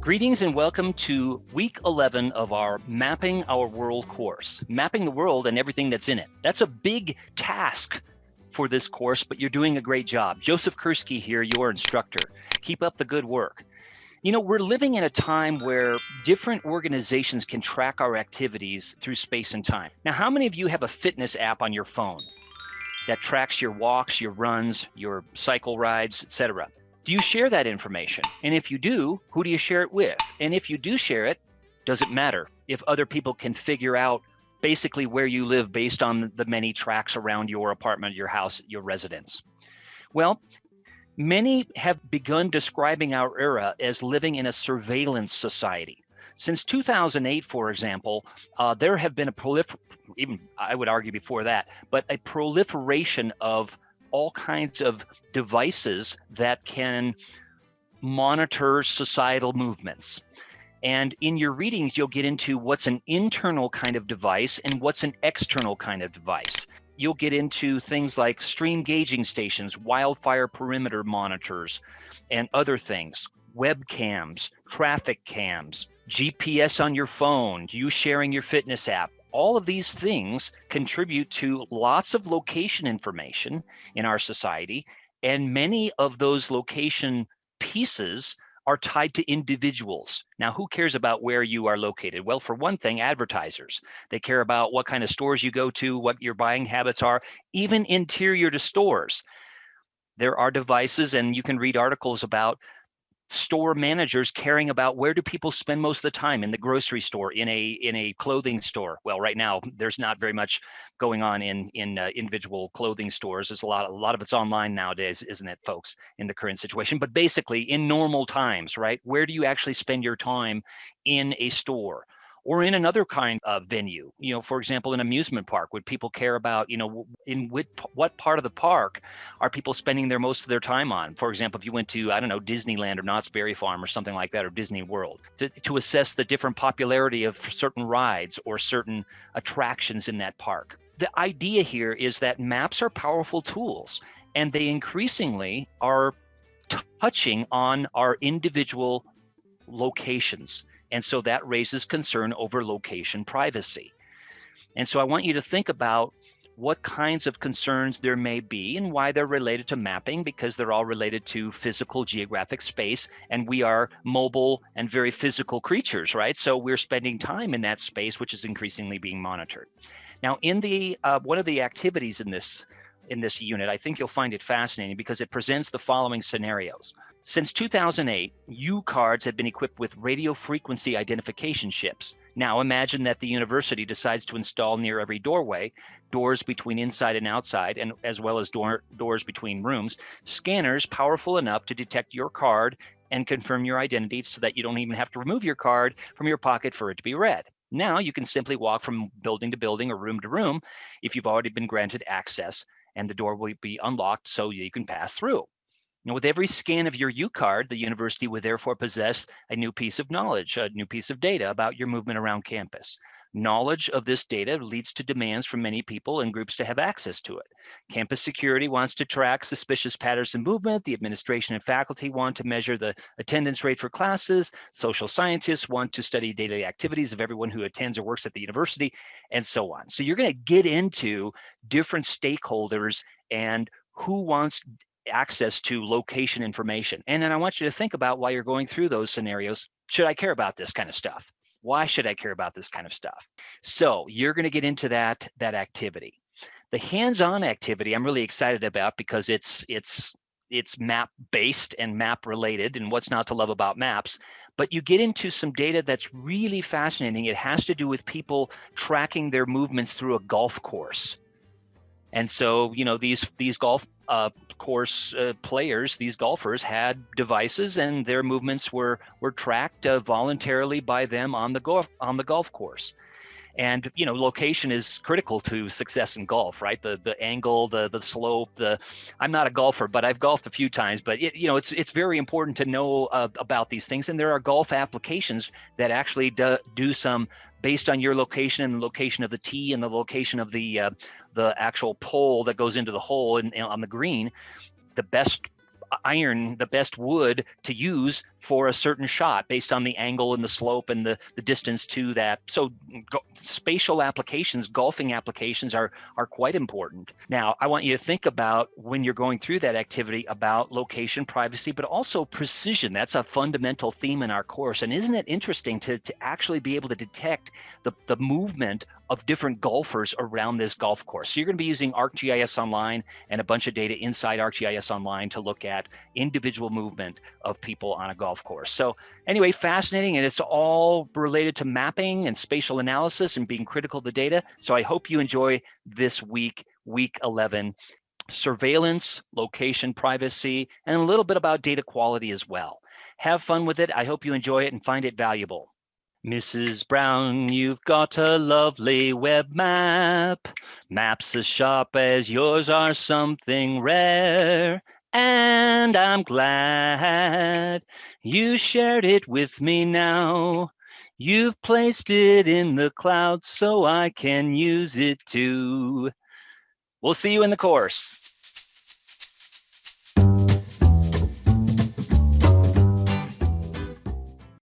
Greetings and welcome to week 11 of our Mapping Our World course. Mapping the world and everything that's in it. That's a big task for this course, but you're doing a great job. Joseph Kursky here, your instructor. Keep up the good work. You know, we're living in a time where different organizations can track our activities through space and time. Now, how many of you have a fitness app on your phone that tracks your walks, your runs, your cycle rides, etc.? Do you share that information? And if you do, who do you share it with? And if you do share it, does it matter if other people can figure out basically where you live based on the many tracks around your apartment, your house, your residence? Well, many have begun describing our era as living in a surveillance society. Since 2008, for example, there have been even I would argue before that, but a proliferation of all kinds of devices that can monitor societal movements. And in your readings, you'll get into what's an internal kind of device and what's an external kind of device. You'll get into things like stream gauging stations, wildfire perimeter monitors, and other things, webcams, traffic cams, GPS on your phone, you sharing your fitness app. All of these things contribute to lots of location information in our society, and many of those location pieces are tied to individuals. Now, who cares about where you are located? Well, for one thing, advertisers. They care about what kind of stores you go to, what your buying habits are, even interior to stores. There are devices, and you can read articles about store managers caring about where do people spend most of the time, in the grocery store, in a clothing store. Well, right now there's not very much going on in individual clothing stores. There's a lot of it's online nowadays, isn't it, folks, in the current situation? But basically, in normal times, right? Where do you actually spend your time in a store? Or in another kind of venue, you know, for example, an amusement park, would people care about, you know, in what part of the park are people spending most of their time on? For example, if you went to, I don't know, Disneyland or Knott's Berry Farm or something like that, or Disney World, to assess the different popularity of certain rides or certain attractions in that park. The idea here is that maps are powerful tools, and they increasingly are touching on our individual locations. And so that raises concern over location privacy. And so I want you to think about what kinds of concerns there may be and why they're related to mapping, because they're all related to physical geographic space. And we are mobile and very physical creatures, right? So we're spending time in that space, which is increasingly being monitored. Now, in the one of the activities in this unit, I think you'll find it fascinating because it presents the following scenarios. Since 2008, U cards have been equipped with radio frequency identification chips. Now imagine that the university decides to install near every doorway, doors between inside and outside, and as well as doors between rooms, scanners powerful enough to detect your card and confirm your identity so that you don't even have to remove your card from your pocket for it to be read. Now you can simply walk from building to building or room to room if you've already been granted access, and the door will be unlocked so you can pass through. Now, with every scan of your U card, the university would therefore possess a new piece of knowledge, a new piece of data about your movement around campus. Knowledge of this data leads to demands from many people and groups to have access to it. Campus security wants to track suspicious patterns of movement. The administration and faculty want to measure the attendance rate for classes. Social scientists want to study daily activities of everyone who attends or works at the university, and so on. So you're going to get into different stakeholders and who wants access to location information. And then I want you to think about, while you're going through those scenarios, should I care about this kind of stuff? Why should I care about this kind of stuff? So you're going to get into that activity. The hands-on activity I'm really excited about because it's map based and map related, and what's not to love about maps. But you get into some data that's really fascinating. It has to do with people tracking their movements through a golf course. And so, you know, these golf course players, these golfers, had devices, and their movements were tracked voluntarily by them on the golf course. And, you know, location is critical to success in golf, right? The angle, the slope, I'm not a golfer, but I've golfed a few times, but it's very important to know about these things. And there are golf applications that actually do some based on your location and the location of the tee and the location of the actual pole that goes into the hole on the green. The best iron, the best wood to use for a certain shot based on the angle and the slope and the distance to that. So spatial applications, golfing applications are quite important. Now, I want you to think about when you're going through that activity about location, privacy, but also precision. That's a fundamental theme in our course. And isn't it interesting to actually be able to detect the movement of different golfers around this golf course? So you're going to be using ArcGIS Online and a bunch of data inside ArcGIS Online to look at individual movement of people on a golf course. So anyway, fascinating, and it's all related to mapping and spatial analysis and being critical of the data. So I hope you enjoy this week 11, surveillance, location, privacy, and a little bit about data quality as well. Have fun with it. I hope you enjoy it and find it valuable. Mrs. Brown, you've got a lovely web map. Maps as sharp as yours are something rare. And I'm glad you shared it with me now. You've placed it in the cloud so I can use it too. We'll see you in the course.